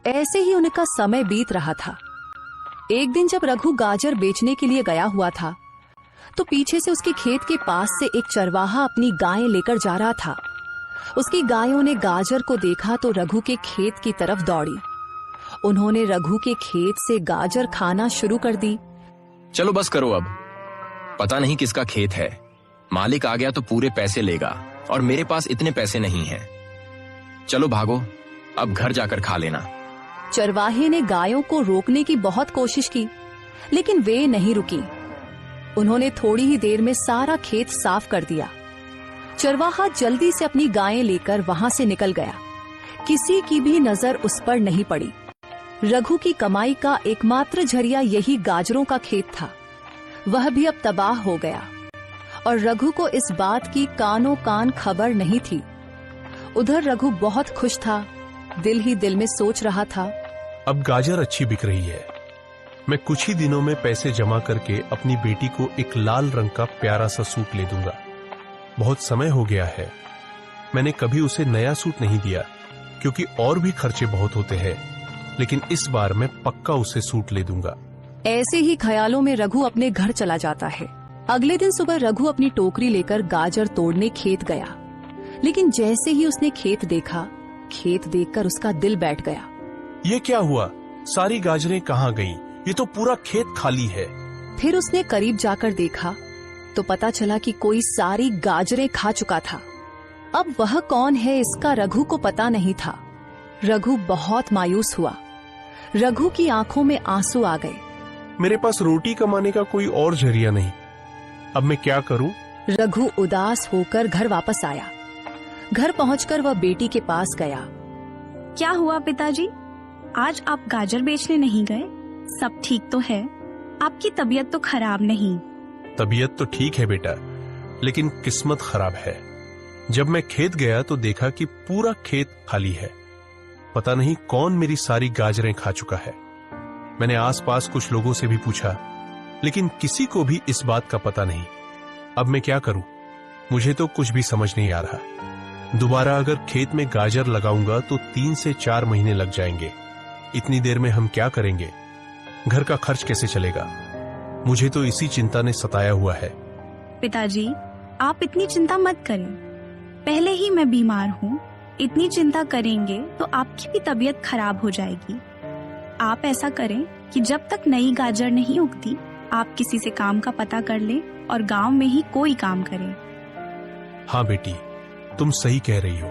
ऐसे ही उनका समय बीत रहा था। एक दिन जब रघु गाजर बेचने के लिए गया हुआ था तो पीछे से उसके खेत के पास से एक चरवाहा अपनी गायें लेकर जा रहा था। उसकी गायों ने गाजर को देखा तो रघु के खेत की तरफ दौड़ी। उन्होंने रघु के खेत से गाजर खाना शुरू कर दी। चलो बस करो अब, पता नहीं किसका खेत है, मालिक आ गया तो पूरे पैसे लेगा और मेरे पास इतने पैसे नहीं हैं। चलो भागो, अब घर जाकर खा लेना। चरवाहे ने गायों को रोकने की बहुत कोशिश की, लेकिन वे नहीं रुकी। उन्होंने थोड़ी ही देर में सारा खेत साफ कर दिया। चरवाहा जल्दी से अपनी गायें लेकर वहां से निकल गया। किसी की भी नजर उस पर नहीं पड़ी। रघु की कमाई का एकमात्र जरिया यही गाजरों का खेत था। वह भी अब तबाह हो गया और रघु को इस बात की कानों कान खबर नहीं थी। उधर रघु बहुत खुश था, दिल ही दिल में सोच रहा था, अब गाजर अच्छी बिक रही है। मैं कुछ ही दिनों में पैसे जमा करके अपनी बेटी को एक लाल रंग का प्यारा सा सूट ले दूंगा। बहुत समय हो गया है, मैंने कभी उसे नया सूट नहीं दिया क्योंकि और भी खर्चे बहुत होते हैं, लेकिन इस बार मैं पक्का उसे सूट ले दूंगा। ऐसे ही ख्यालों में रघु अपने घर चला जाता है। अगले दिन सुबह रघु अपनी टोकरी लेकर गाजर तोड़ने खेत गया, लेकिन जैसे ही उसने खेत देखा, खेत देखकर उसका दिल बैठ गया। ये क्या हुआ? सारी गाजरें कहाँ गईं? ये तो पूरा खेत खाली है। फिर उसने करीब जाकर देखा तो पता चला कि कोई सारी गाजरें खा चुका था। अब वह कौन है इसका रघु को पता नहीं था। रघु बहुत मायूस हुआ। रघु की आंखों में आंसू आ गए। मेरे पास रोटी कमाने का कोई और जरिया नहीं, अब मैं क्या करूं? रघु उदास होकर घर वापस आया। घर पहुंचकर वह बेटी के पास गया। क्या हुआ पिताजी, आज आप गाजर बेचने नहीं गए? सब ठीक तो है? आपकी तबीयत तो खराब नहीं? तबीयत तो ठीक है बेटा, लेकिन किस्मत खराब है। जब मैं खेत गया तो देखा कि पूरा खेत खाली है। पता नहीं कौन मेरी सारी गाजरें खा चुका है। मैंने आसपास कुछ लोगों से भी पूछा, लेकिन किसी को भी इस बात का पता नहीं। अब मैं क्या करूं? मुझे तो कुछ भी समझ नहीं आ रहा। दोबारा अगर खेत में गाजर लगाऊंगा तो 3 से 4 महीने लग जाएंगे। इतनी देर में हम क्या करेंगे? घर का खर्च कैसे चलेगा? मुझे तो इसी चिंता ने सताया हुआ है। पिताजी, आप इतनी चिंता मत करें। पहले ही मैं बीमार हूँ, इतनी चिंता करेंगे तो आपकी भी तबीयत खराब हो जाएगी। आप ऐसा करें कि जब तक नई गाजर नहीं उगती, आप किसी से काम का पता कर लें और गांव में ही कोई काम करें। हाँ बेटी, तुम सही कह रही हो।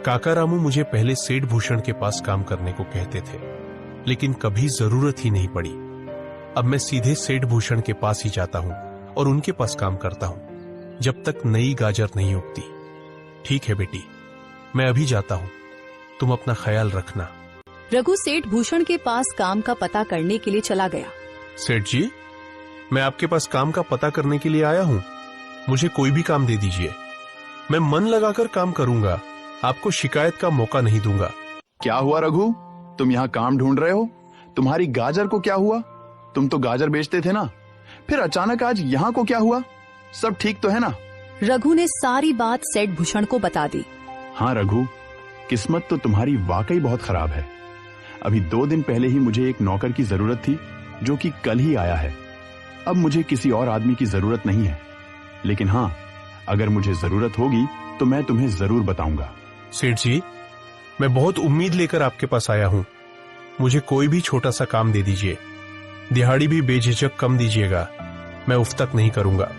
काका रामू मुझे पहले सेठ भूषण के पास काम करने को कहते थे, लेकिन कभी जरूरत ही नहीं पड़ी। अब मैं सीधे सेठ भूषण के पास ही जाता हूँ और उनके पास काम करता हूँ जब तक नई गाजर नहीं उगती। ठीक है बेटी, मैं अभी जाता हूँ, तुम अपना ख्याल रखना। रघु सेठ भूषण के पास काम का पता करने के लिए चला गया। सेठ जी, मैं आपके पास काम का पता करने के लिए आया हूँ। मुझे कोई भी काम दे दीजिए, मैं मन लगाकर काम करूंगा। आपको शिकायत का मौका नहीं दूंगा। क्या हुआ रघु, तुम यहाँ काम ढूंढ रहे हो? तुम्हारी गाजर को क्या हुआ? तुम तो गाजर बेचते थे ना, फिर अचानक आज यहाँ को क्या हुआ? सब ठीक तो है ना? रघु ने सारी बात सेठ भूषण को बता दी। हाँ रघु, किस्मत तो तुम्हारी वाकई बहुत खराब है। अभी 2 दिन पहले ही मुझे एक नौकर की जरूरत थी, जो कि कल ही आया है। अब मुझे किसी और आदमी की जरूरत नहीं है, लेकिन हाँ, अगर मुझे जरूरत होगी तो मैं तुम्हें जरूर बताऊंगा। सेठ जी, मैं बहुत उम्मीद लेकर आपके पास आया हूँ। मुझे कोई भी छोटा सा काम दे दीजिए, दिहाड़ी भी बेझिझक कम दीजिएगा, मैं उफ तक नहीं करूंगा।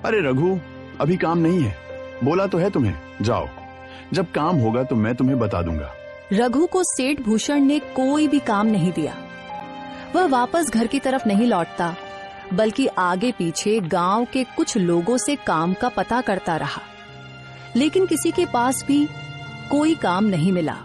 अरे रघु, अभी काम नहीं है, बोला तो है तुम्हें, जाओ, जब काम होगा तो मैं तुम्हें बता दूंगा। रघु को सेठ भूषण ने कोई भी काम नहीं दिया। वह वापस घर की तरफ नहीं लौटता, बल्कि आगे पीछे गांव के कुछ लोगों से काम का पता करता रहा, लेकिन किसी के पास भी कोई काम नहीं मिला।